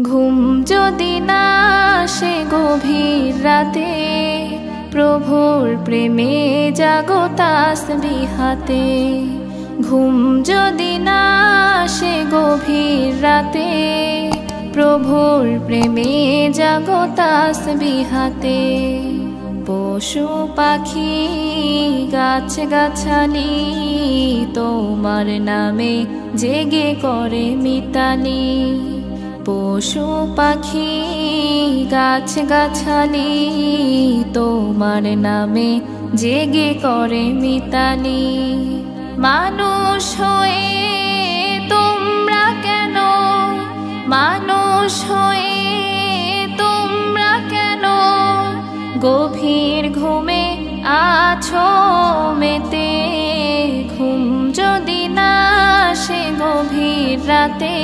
ঘুম যদি না আসে গভীর রাতে, প্রভুর প্রেমে জাগো তাসবিহ হাতে। ঘুম যদি না আসে গভীর রাতে, প্রভুর প্রেমে জাগো তাসবিহ হাতে। পশু পাখি গাছ গাছালি তোমার নামে জেগে করে মিতালি। পশু পাখি গাছ গাছালি তোমার নামে জেগে করে মিতালি। মানুষ হয়ে তোমরা কেন, মানুষ হয়ে তোমরা কেন গভীর ঘুমে আছো মেতে। ঘুম যদি না আসে গভীর রাতে,